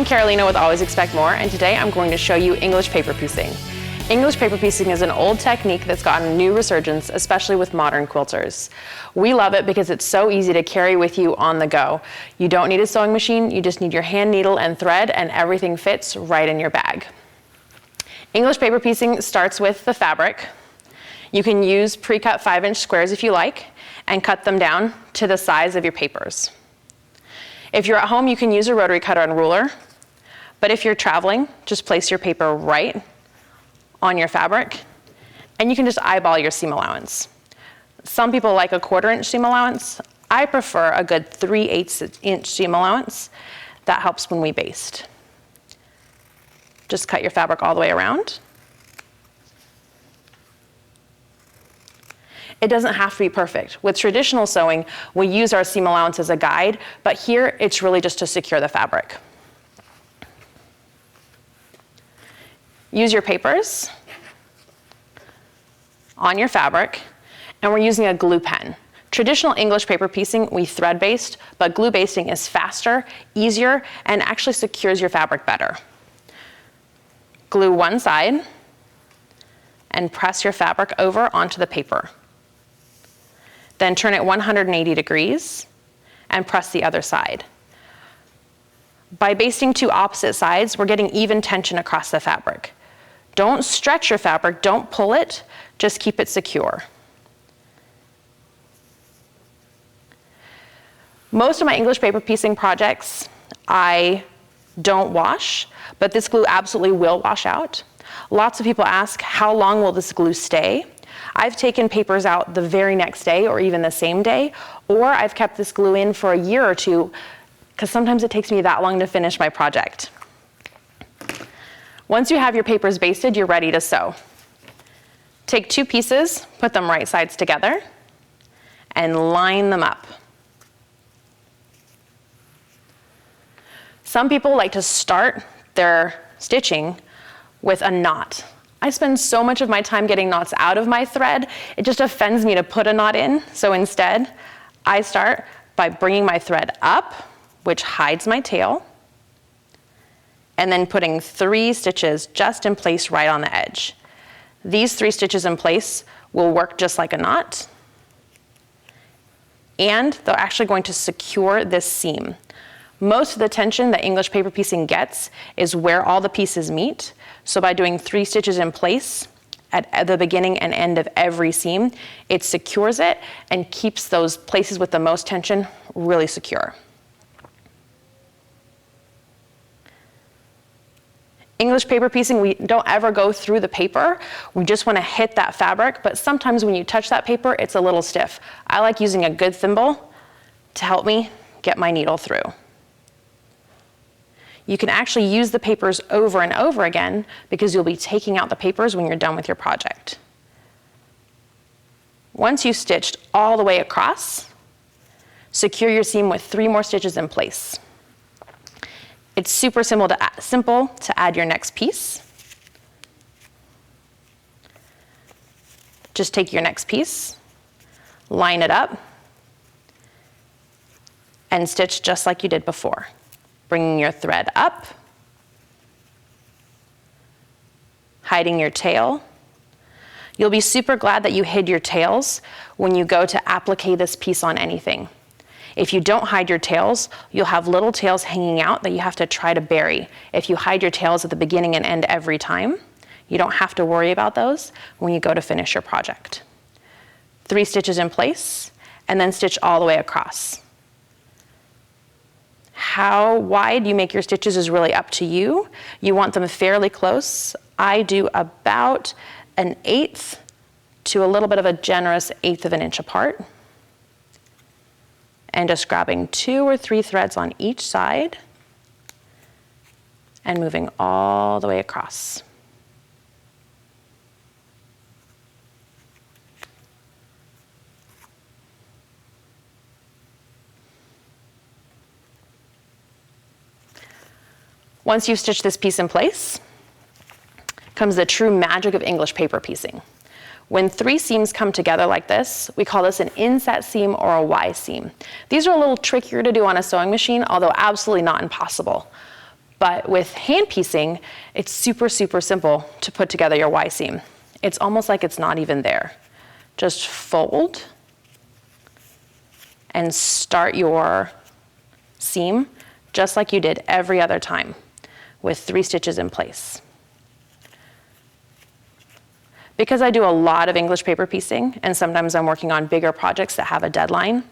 I'm Carolina with Always Expect More, and today I'm going to show you English paper piecing. English paper piecing is an old technique that's gotten a new resurgence, especially with modern quilters. We love it because it's so easy to carry with you on the go. You don't need a sewing machine, you just need your hand needle and thread, and everything fits right in your bag. English paper piecing starts with the fabric. You can use pre-cut 5-inch squares if you like, and cut them down to the size of your papers. If you're at home, you can use a rotary cutter and ruler, but if you're traveling, just place your paper right on your fabric, and you can just eyeball your seam allowance. Some people like a 1/4 inch seam allowance. I prefer a good 3/8 inch seam allowance. That helps when we baste. Just cut your fabric all the way around. It doesn't have to be perfect. With traditional sewing, we use our seam allowance as a guide, but here it's really just to secure the fabric. Use your papers on your fabric, and we're using a glue pen. Traditional English paper piecing, we thread baste, but glue basting is faster, easier, and actually secures your fabric better. Glue one side and press your fabric over onto the paper. Then turn it 180 degrees and press the other side. By basting two opposite sides, we're getting even tension across the fabric. Don't stretch your fabric, don't pull it, just keep it secure. Most of my English paper piecing projects, I don't wash, but this glue absolutely will wash out. Lots of people ask, how long will this glue stay? I've taken papers out the very next day or even the same day, or I've kept this glue in for a year or two, because sometimes it takes me that long to finish my project. Once you have your papers basted, you're ready to sew. Take two pieces, put them right sides together, and line them up. Some people like to start their stitching with a knot. I spend so much of my time getting knots out of my thread, it just offends me to put a knot in. So instead, I start by bringing my thread up, which hides my tail, and then putting 3 stitches just in place right on the edge. These 3 stitches in place will work just like a knot, and they're actually going to secure this seam. Most of the tension that English paper piecing gets is where all the pieces meet. So by doing 3 stitches in place at the beginning and end of every seam, it secures it and keeps those places with the most tension really secure. English paper piecing, we don't ever go through the paper. We just want to hit that fabric, but sometimes when you touch that paper, it's a little stiff. I like using a good thimble to help me get my needle through. You can actually use the papers over and over again because you'll be taking out the papers when you're done with your project. Once you've stitched all the way across, secure your seam with 3 more stitches in place. It's super simple to add your next piece. Just take your next piece, line it up, and stitch just like you did before. Bringing your thread up, hiding your tail. You'll be super glad that you hid your tails when you go to applique this piece on anything. If you don't hide your tails, you'll have little tails hanging out that you have to try to bury. If you hide your tails at the beginning and end every time, you don't have to worry about those when you go to finish your project. 3 stitches in place, and then stitch all the way across. How wide you make your stitches is really up to you. You want them fairly close. I do about 1/8 to a little bit of a generous 1/8 of an inch apart. And just grabbing 2 or 3 threads on each side and moving all the way across. Once you've stitched this piece in place, comes the true magic of English paper piecing. When 3 seams come together like this, we call this an inset seam or a Y seam. These are a little trickier to do on a sewing machine, although absolutely not impossible. But with hand piecing, it's super, super simple to put together your Y seam. It's almost like it's not even there. Just fold and start your seam just like you did every other time with 3 stitches in place. Because I do a lot of English paper piecing, and sometimes I'm working on bigger projects that have a deadline,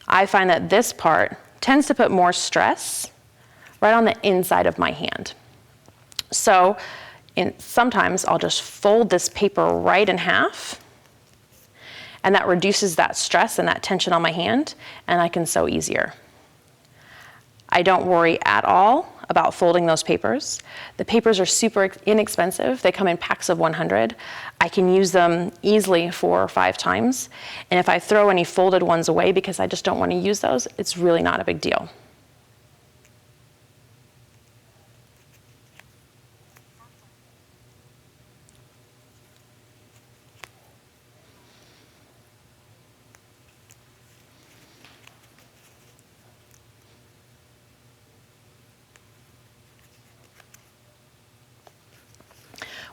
I find that this part tends to put more stress right on the inside of my hand. So sometimes I'll just fold this paper right in half, and that reduces that stress and that tension on my hand, and I can sew easier. I don't worry at all about folding those papers. The papers are super inexpensive. They come in packs of 100. I can use them easily 4 or 5 times. And if I throw any folded ones away because I just don't want to use those, it's really not a big deal.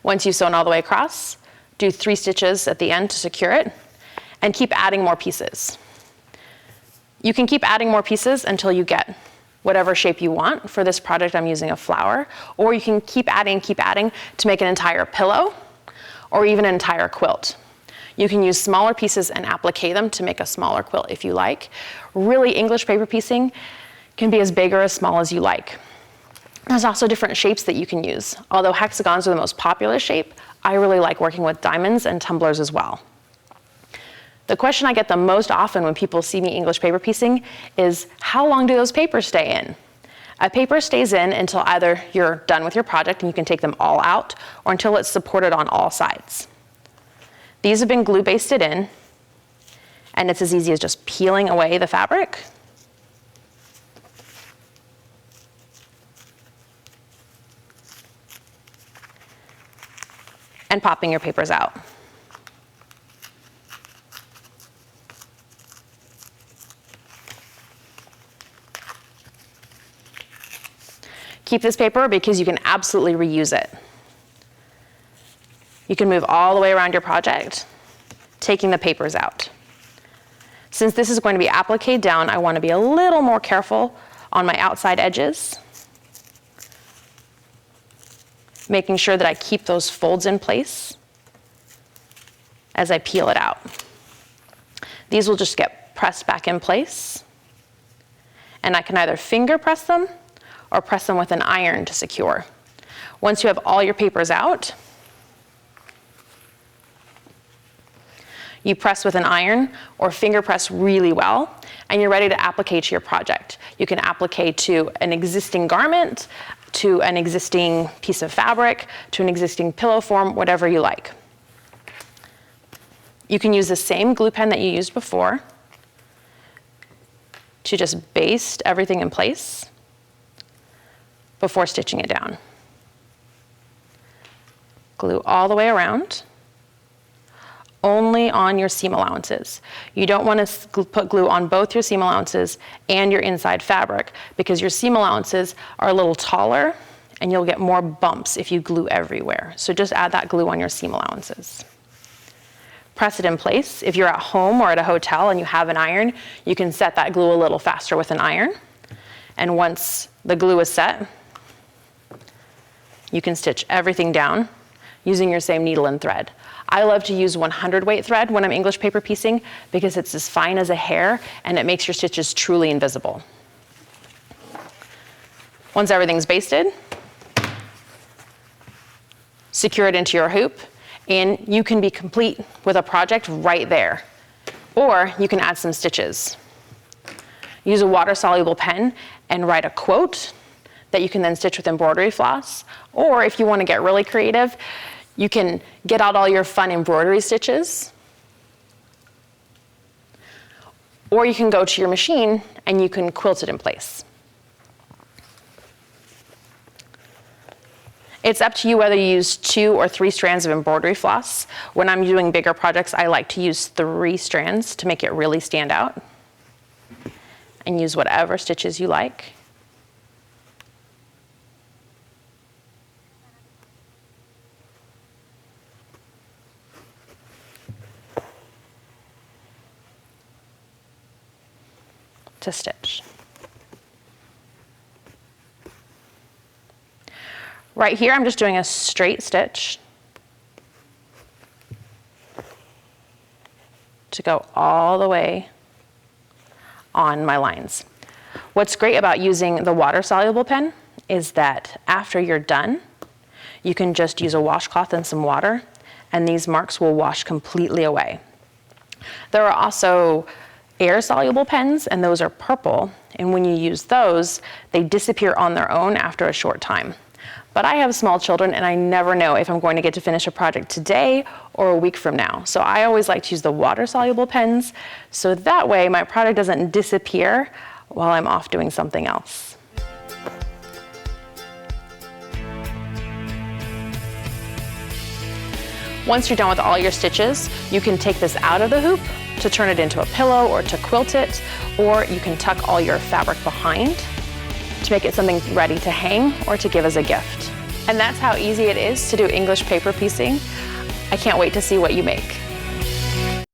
Once you've sewn all the way across, do 3 stitches at the end to secure it, and keep adding more pieces. You can keep adding more pieces until you get whatever shape you want. For this project, I'm using a flower, or you can keep adding to make an entire pillow, or even an entire quilt. You can use smaller pieces and applique them to make a smaller quilt if you like. Really, English paper piecing can be as big or as small as you like. There's also different shapes that you can use. Although hexagons are the most popular shape, I really like working with diamonds and tumblers as well. The question I get the most often when people see me English paper piecing is, how long do those papers stay in? A paper stays in until either you're done with your project and you can take them all out, or until it's supported on all sides. These have been glue basted in, and it's as easy as just peeling away the fabric and popping your papers out. Keep this paper because you can absolutely reuse it. You can move all the way around your project, taking the papers out. Since this is going to be appliqued down, I want to be a little more careful on my outside edges, making sure that I keep those folds in place as I peel it out. These will just get pressed back in place, and I can either finger press them or press them with an iron to secure. Once you have all your papers out, you press with an iron or finger press really well, and you're ready to applique to your project. You can applique to an existing garment, to an existing piece of fabric, to an existing pillow form, whatever you like. You can use the same glue pen that you used before to just baste everything in place before stitching it down. Glue all the way around, only on your seam allowances. You don't want to put glue on both your seam allowances and your inside fabric, because your seam allowances are a little taller and you'll get more bumps if you glue everywhere. So just add that glue on your seam allowances. Press it in place. If you're at home or at a hotel and you have an iron, you can set that glue a little faster with an iron. And once the glue is set, you can stitch everything down using your same needle and thread. I love to use 100 weight thread when I'm English paper piecing because it's as fine as a hair and it makes your stitches truly invisible. Once everything's basted, secure it into your hoop, and you can be complete with a project right there. Or you can add some stitches. Use a water-soluble pen and write a quote that you can then stitch with embroidery floss. Or if you want to get really creative, you can get out all your fun embroidery stitches. Or you can go to your machine and you can quilt it in place. It's up to you whether you use 2 or 3 strands of embroidery floss. When I'm doing bigger projects, I like to use 3 strands to make it really stand out. And use whatever stitches you like. to stitch. Right here, I'm just doing a straight stitch to go all the way on my lines. What's great about using the water-soluble pen is that after you're done, you can just use a washcloth and some water, and these marks will wash completely away. There are also air-soluble pens, and those are purple, and when you use those, they disappear on their own after a short time. But I have small children, and I never know if I'm going to get to finish a project today or a week from now. So I always like to use the water-soluble pens, so that way my project doesn't disappear while I'm off doing something else. Once you're done with all your stitches, you can take this out of the hoop to turn it into a pillow or to quilt it, or you can tuck all your fabric behind to make it something ready to hang or to give as a gift. And that's how easy it is to do English paper piecing. I can't wait to see what you make.